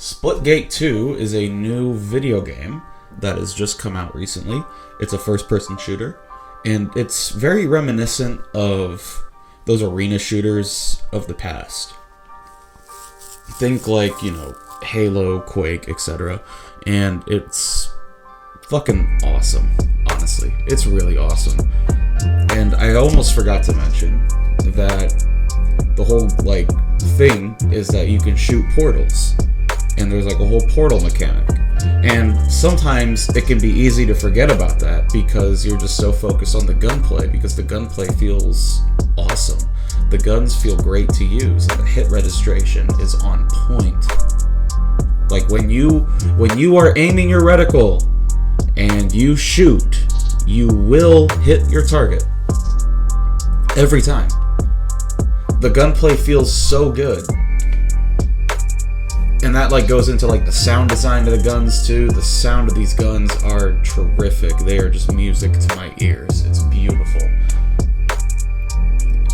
Splitgate 2 is a new video game that has just come out recently. It's a first-person shooter, and it's very reminiscent of those arena shooters of the past. Think like, Halo, Quake, etc. And it's fucking awesome, honestly. It's really awesome. And I almost forgot to mention that the whole, thing is that you can shoot portals. And there's, a whole portal mechanic. And sometimes it can be easy to forget about that because you're just so focused on the gunplay, because the gunplay feels awesome. The guns feel great to use, and the hit registration is on point. Like when you are aiming your reticle and you shoot, you will hit your target every time. The gunplay feels so good. And that goes into the sound design of the guns too. The sound of these guns are terrific. They are just music to my ears. It's beautiful.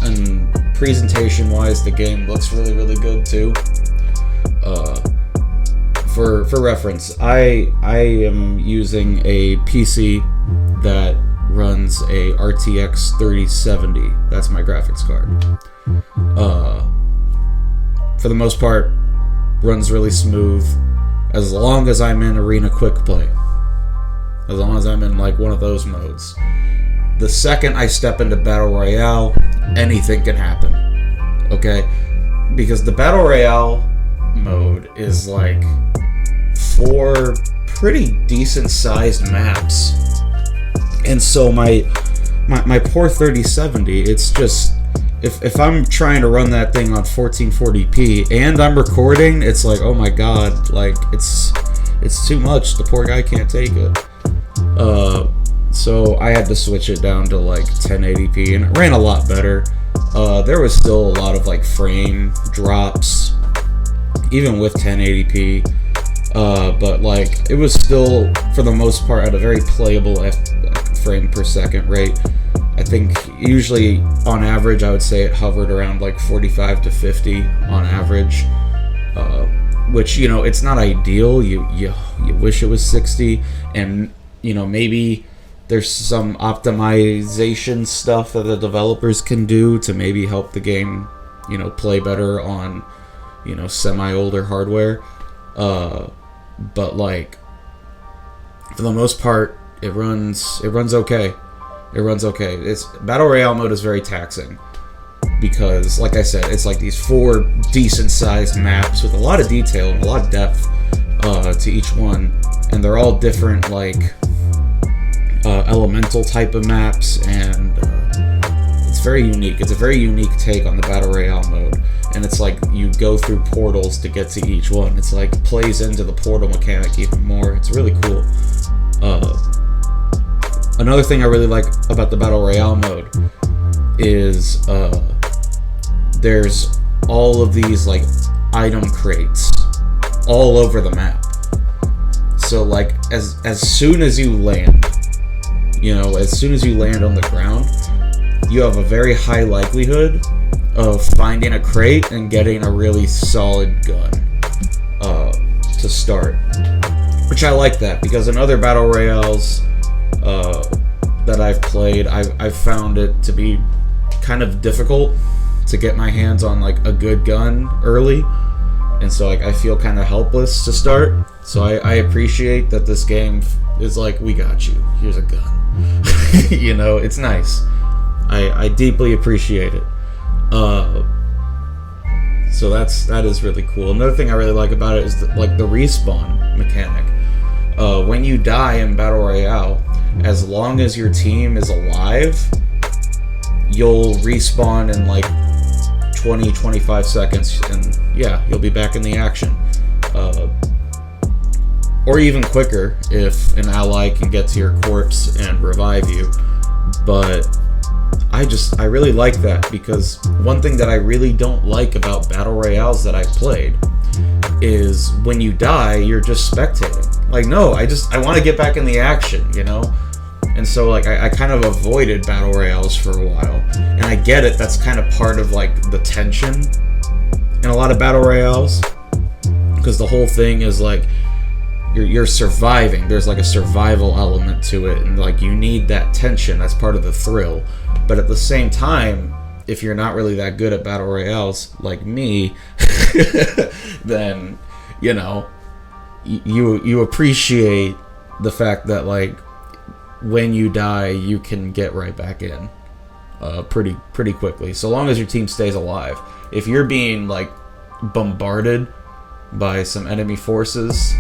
And presentation wise, the game looks really, really good too. For reference, I am using a PC that runs a RTX 3070. That's my graphics card. For the most part, runs really smooth as long as I'm in arena quick play. As long as I'm in one of those modes. The second I step into battle royale, anything can happen. Okay? Because the battle royale mode is 4 pretty decent sized maps. And so my poor 3070, it's just, if I'm trying to run that thing on 1440p and I'm recording, it's oh my god, it's too much. The poor guy can't take it. So I had to switch it down to 1080p, and it ran a lot better. There was still a lot of frame drops, even with 1080p. But it was still, for the most part, at a very playable frame per second rate. I think usually on average I would say it hovered around 45 to 50 on average, which it's not ideal. You wish it was 60, and maybe there's some optimization stuff that the developers can do to maybe help the game play better on semi-older hardware, but for the most part it runs okay. It runs okay. It's Battle Royale mode is very taxing because, like I said, it's these 4 decent-sized maps with a lot of detail and a lot of depth to each one, and they're all different, elemental type of maps, and it's very unique. It's a very unique take on the Battle Royale mode, and it's you go through portals to get to each one. It's plays into the portal mechanic even more. It's really cool. Another thing I really like about the Battle Royale mode is there's all of these item crates all over the map. So as soon as you land, as soon as you land on the ground, you have a very high likelihood of finding a crate and getting a really solid gun to start. Which I like that, because in other Battle Royales that I've played, I've found it to be kind of difficult to get my hands on a good gun early, and so I feel kind of helpless to start. So I appreciate that this game is we got you, here's a gun. It's nice. I deeply appreciate it. So that is really cool. Another thing I really like about it is the respawn mechanic. When you die in Battle Royale, as long as your team is alive, you'll respawn in 20-25 seconds, and yeah, you'll be back in the action. Or even quicker if an ally can get to your corpse and revive you. But I really like that, because one thing that I really don't like about Battle Royales that I've played is when you die, you're just spectating. No, I want to get back in the action, And so I kind of avoided Battle Royales for a while. And I get it, that's kind of part of the tension in a lot of Battle Royales. because the whole thing is like you're surviving. There's like a survival element to it, and like you need that tension. That's part of the thrill. But at the same time, if you're not really that good at battle royales like me, then you appreciate the fact that like when you die, you can get right back in pretty quickly, so long as your team stays alive. If you're being like bombarded by some enemy forces,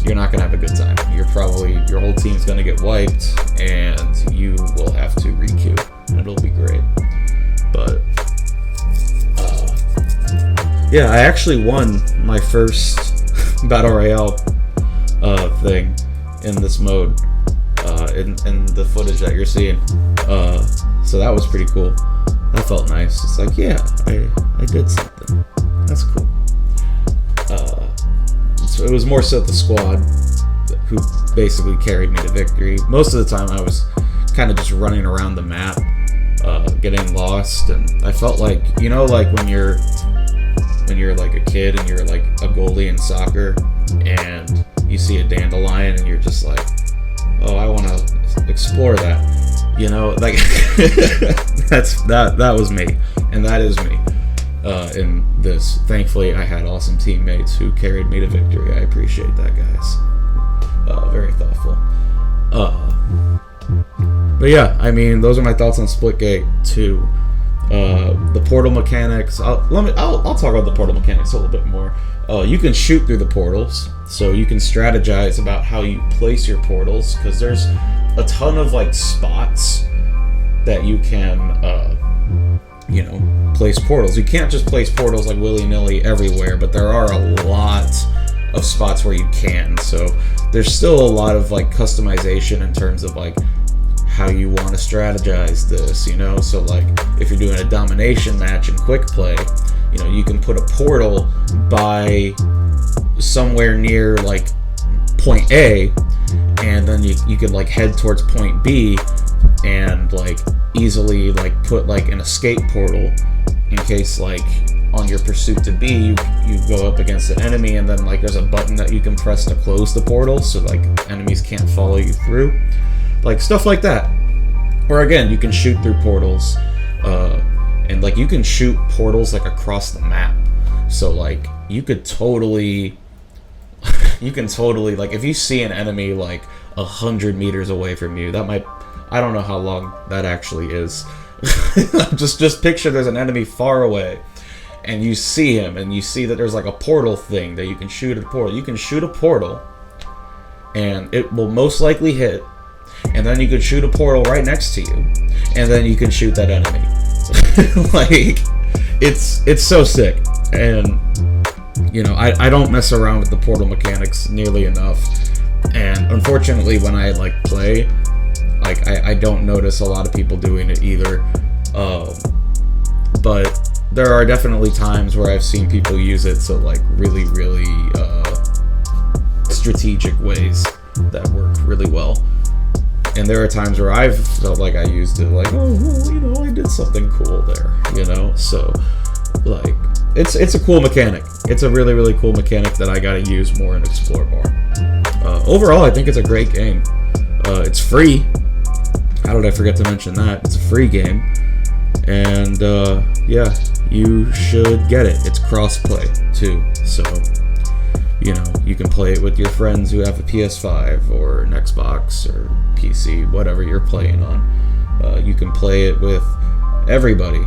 you're not gonna have a good time. Your whole team's gonna get wiped, and you will have to requeue. It'll be great. But yeah, I actually won my first battle royale thing in this mode, in the footage that you're seeing. So that was pretty cool. That felt nice. It's like, yeah, I did something. That's cool. So it was more so the squad who basically carried me to victory. Most of the time I was kind of just running around the map, getting lost, and I felt like, like when you're like a kid and you're like a goalie in soccer and you see a dandelion and you're just like, oh, I want to explore that, like that was me, and that is me in this. Thankfully, I had awesome teammates who carried me to victory. I appreciate that, guys. Very thoughtful. But yeah, I mean, those are my thoughts on Splitgate 2. The portal mechanics. I'll talk about the portal mechanics a little bit more. You can shoot through the portals, so you can strategize about how you place your portals, because there's a ton of like spots that you can place portals. You can't just place portals like willy-nilly everywhere, but there are a lot of spots where you can. So there's still a lot of like customization in terms of like how you want to strategize this, so like if you're doing a domination match in quick play, you can put a portal by somewhere near like point A, and then you could like head towards point B and like easily like put like an escape portal in case like on your pursuit to B you go up against an enemy, and then like there's a button that you can press to close the portal so like enemies can't follow you through, like stuff like that. Or again, you can shoot through portals, and like you can shoot portals like across the map, so like you can totally like if you see an enemy like 100 meters away from you, I don't know how long that actually is. just picture there's an enemy far away and you see him and you see that there's like a portal thing that you can shoot at a portal. You can shoot a portal and it will most likely hit, and then you can shoot a portal right next to you, and then you can shoot that enemy. Like it's so sick. And I don't mess around with the portal mechanics nearly enough, and unfortunately when I like play, like I don't notice a lot of people doing it either, but there are definitely times where I've seen people use it, so like really strategic ways that work really well. And there are times where I've felt like I used it like, oh, well, I did something cool there, so like it's a cool mechanic. It's a really cool mechanic that I gotta use more and explore more. Overall, I think it's a great game. It's free. How did I forget to mention that? It's a free game, and yeah, you should get it. It's cross-play too, so you can play it with your friends who have a PS5 or an Xbox or PC, whatever you're playing on. You can play it with everybody.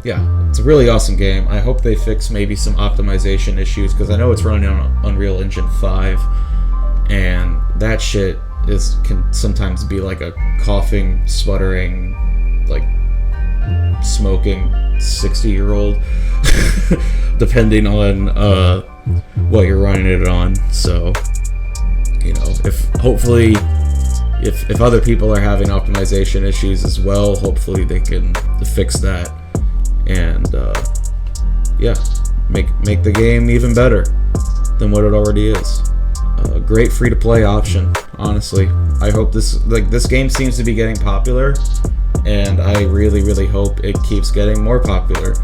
Yeah, it's a really awesome game. I hope they fix maybe some optimization issues, because I know it's running on Unreal Engine 5, and that shit can sometimes be like a coughing, sputtering, like smoking 60-year-old, depending on what you're running it on. So, if other people are having optimization issues as well, hopefully they can fix that, and yeah, make the game even better than what it already is. A great free-to-play option, honestly. I hope this game seems to be getting popular, and I really hope it keeps getting more popular.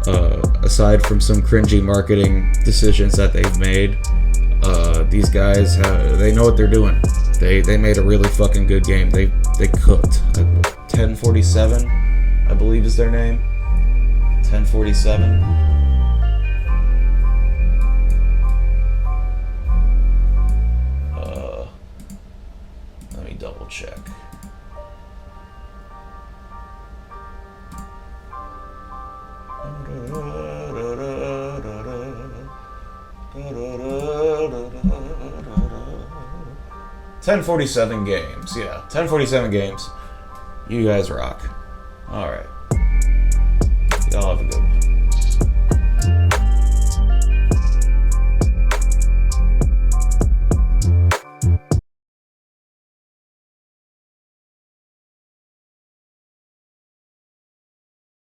Aside from some cringy marketing decisions that they've made, these guys they know what they're doing. They made a really fucking good game. They cooked. 1047, I believe is their name. 1047. Let me double check. $10.47 games. Yeah, $10.47 games. You guys rock.